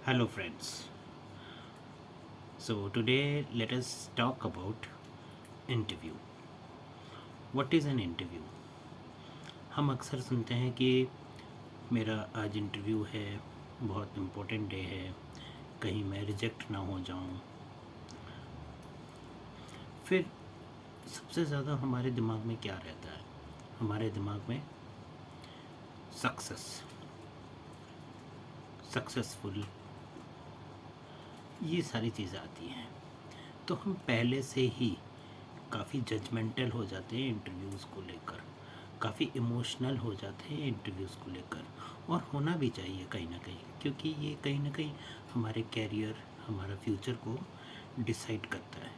Hello, friends. So, today let us talk about interview. What is an interview? हम अक्सर सुनते हैं कि मेरा आज इंटरव्यू है, बहुत इम्पोर्टेंट डे है, कहीं मैं रिजेक्ट ना हो जाऊं। फिर सबसे ज़्यादा हमारे दिमाग में क्या रहता है? हमारे दिमाग में सक्सेस, सक्सेसफुल, ये सारी चीज़ें आती हैं। तो हम पहले से ही काफ़ी जजमेंटल हो जाते हैं इंटरव्यूज़ को लेकर, काफ़ी इमोशनल हो जाते हैं इंटरव्यूज़ को लेकर, और होना भी चाहिए कहीं ना कहीं, क्योंकि ये कहीं ना कहीं हमारे कैरियर, हमारा फ्यूचर को डिसाइड करता है।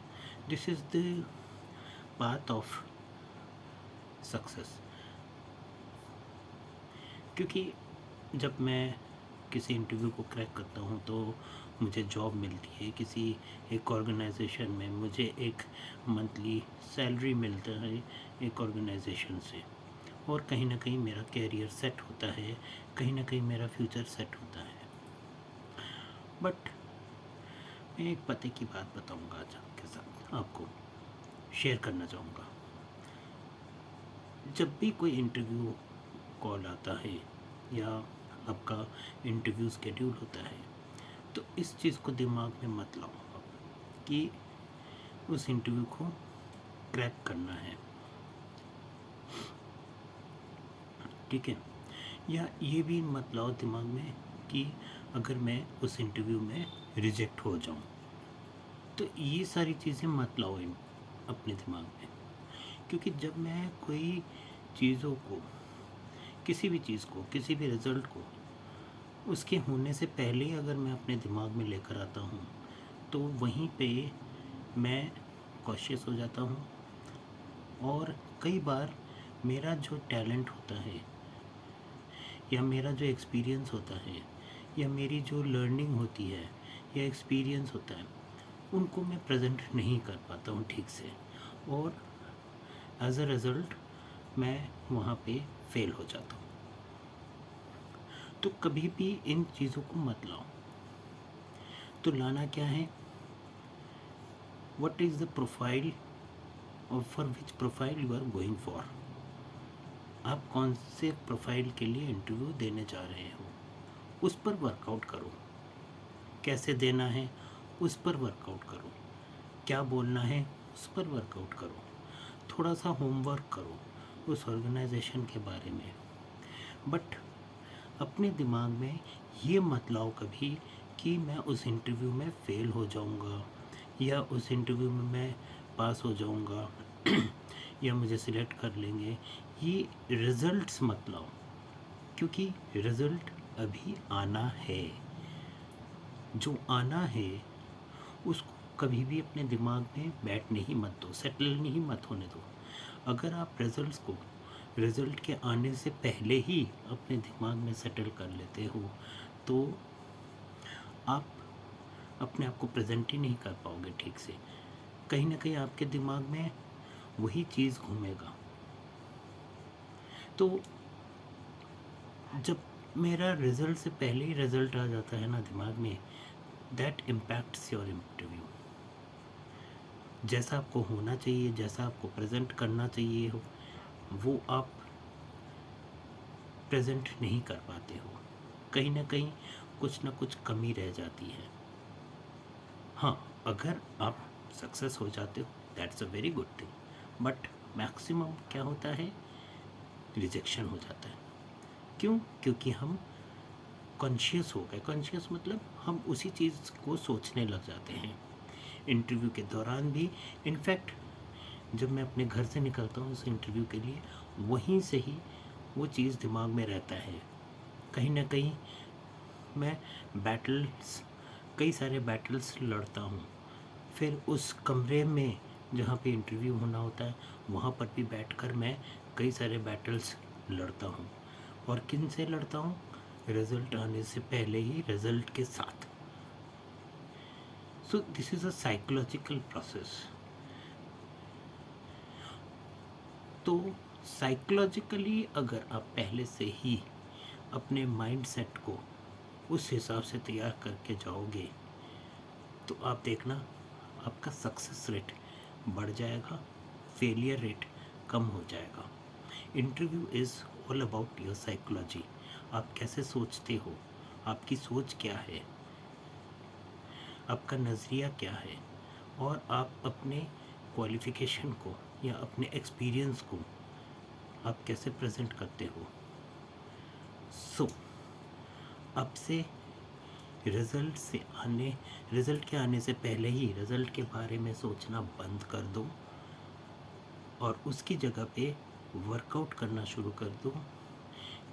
This is the path of success. क्योंकि जब मैं किसी इंटरव्यू को क्रैक करता हूँ तो मुझे जॉब मिलती है किसी एक ऑर्गेनाइजेशन में, मुझे एक मंथली सैलरी मिलता है एक ऑर्गेनाइजेशन से, और कहीं ना कहीं मेरा कैरियर सेट होता है, कहीं ना कहीं मेरा फ्यूचर सेट होता है। बट मैं एक पते की बात बताऊंगा आज आपके साथ, आपको शेयर करना चाहूँगा। जब भी कोई इंटरव्यू कॉल आता है या आपका इंटरव्यू स्केड्यूल होता है, तो इस चीज़ को दिमाग में मत लाओ आप कि उस इंटरव्यू को क्रैक करना है, ठीक है। या ये भी मत लाओ दिमाग में कि अगर मैं उस इंटरव्यू में रिजेक्ट हो जाऊं, तो ये सारी चीज़ें मत लाओ अपने दिमाग में। क्योंकि जब मैं कोई चीज़ों को, किसी भी चीज़ को, किसी भी रिज़ल्ट को उसके होने से पहले ही अगर मैं अपने दिमाग में लेकर आता हूँ, तो वहीं पे मैं कॉशियस हो जाता हूँ, और कई बार मेरा जो टैलेंट होता है या मेरा जो एक्सपीरियंस होता है या मेरी जो लर्निंग होती है या एक्सपीरियंस होता है, उनको मैं प्रेजेंट नहीं कर पाता हूँ ठीक से, और एज अ रिज़ल्ट मैं वहाँ पे फेल हो जाता हूँ। तो कभी भी इन चीज़ों को मत लाओ। तो लाना क्या है? व्हाट इज़ द प्रोफाइल, और for which profile you are going for. आप कौन से प्रोफाइल के लिए इंटरव्यू देने जा रहे हो, उस पर वर्कआउट करो। कैसे देना है, उस पर वर्कआउट करो। क्या बोलना है, उस पर वर्कआउट करो। थोड़ा सा होमवर्क करो उस ऑर्गेनाइजेशन के बारे में। बट अपने दिमाग में ये मत लाओ कभी कि मैं उस इंटरव्यू में फ़ेल हो जाऊंगा या उस इंटरव्यू में मैं पास हो जाऊंगा या मुझे सिलेक्ट कर लेंगे। ये रिज़ल्ट्स मत लाओ, क्योंकि रिज़ल्ट अभी आना है। जो आना है उसको कभी भी अपने दिमाग में बैठने ही मत दो, सेटल नहीं मत होने दो। अगर आप रिज़ल्ट्स को रिज़ल्ट के आने से पहले ही अपने दिमाग में सेटल कर लेते हो, तो आप अपने आप को प्रेजेंट ही नहीं कर पाओगे ठीक से। कहीं ना कहीं आपके दिमाग में वही चीज़ घूमेगा। तो जब मेरा रिज़ल्ट से पहले ही रिज़ल्ट आ जाता है ना दिमाग में, दैट इम्पैक्ट्स योर इंटरव्यू। जैसा आपको होना चाहिए, जैसा आपको प्रेजेंट करना चाहिए हो, वो आप प्रेजेंट नहीं कर पाते हो। कहीं ना कहीं कुछ ना कुछ कमी रह जाती है। हाँ, अगर आप सक्सेस हो जाते हो, that's a very good thing. But maximum क्या होता है, रिजेक्शन हो जाता है। क्यों? क्योंकि हम कॉन्शियस हो गए। कॉन्शियस मतलब हम उसी चीज़ को सोचने लग जाते हैं इंटरव्यू के दौरान भी। इनफैक्ट जब मैं अपने घर से निकलता हूँ उस इंटरव्यू के लिए, वहीं से ही वो चीज़ दिमाग में रहता है। कहीं ना कहीं मैं बैटल्स, कई सारे बैटल्स लड़ता हूँ। फिर उस कमरे में जहाँ पे इंटरव्यू होना होता है, वहाँ पर भी बैठकर मैं कई सारे बैटल्स लड़ता हूँ। और किन से लड़ता हूँ? रिज़ल्ट आने से पहले ही रिज़ल्ट के साथ। So this is a psychological process. तो साइकोलॉजिकली अगर आप पहले से ही अपने माइंड सेट को उस हिसाब से तैयार करके जाओगे तो आप देखना आपका सक्सेस रेट बढ़ जाएगा, फेलियर रेट कम हो जाएगा। Interview is all about your psychology. आप कैसे सोचते हो, आपकी सोच क्या है, आपका नज़रिया क्या है, और आप अपने क्वालिफ़िकेशन को या अपने एक्सपीरियंस को आप कैसे प्रेजेंट करते हो। सो अब से रिज़ल्ट के आने से पहले ही रिज़ल्ट के बारे में सोचना बंद कर दो और उसकी जगह पे वर्कआउट करना शुरू कर दो।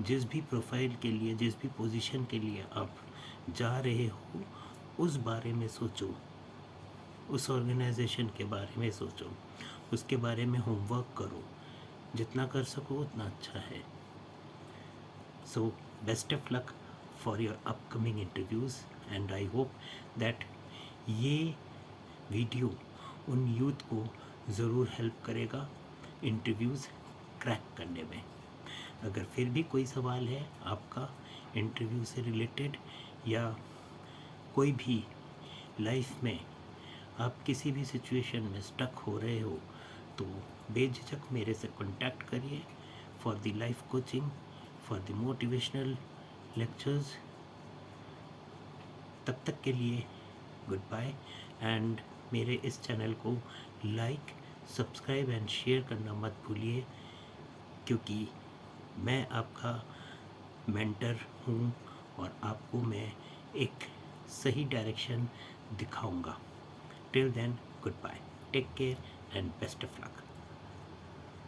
जिस भी प्रोफाइल के लिए, जिस भी पोजीशन के लिए आप जा रहे हो, उस बारे में सोचो, उस ऑर्गेनाइजेशन के बारे में सोचो, उसके बारे में होमवर्क करो। जितना कर सको उतना अच्छा है। So best of luck for your upcoming interviews and I hope that ये वीडियो उन यूथ को ज़रूर हेल्प करेगा इंटरव्यूज़ क्रैक करने में। अगर फिर भी कोई सवाल है आपका इंटरव्यू से रिलेटेड या कोई भी लाइफ में आप किसी भी सिचुएशन में स्टक हो रहे हो तो बेझिझक मेरे से कांटेक्ट करिए for the life coaching, for the motivational lectures. तब तक के लिए गुड बाय एंड मेरे इस चैनल को लाइक, सब्सक्राइब एंड शेयर करना मत भूलिए, क्योंकि मैं आपका मेंटर हूँ और आपको मैं एक सही डायरेक्शन दिखाऊंगा। Till then goodbye, take care and best of luck.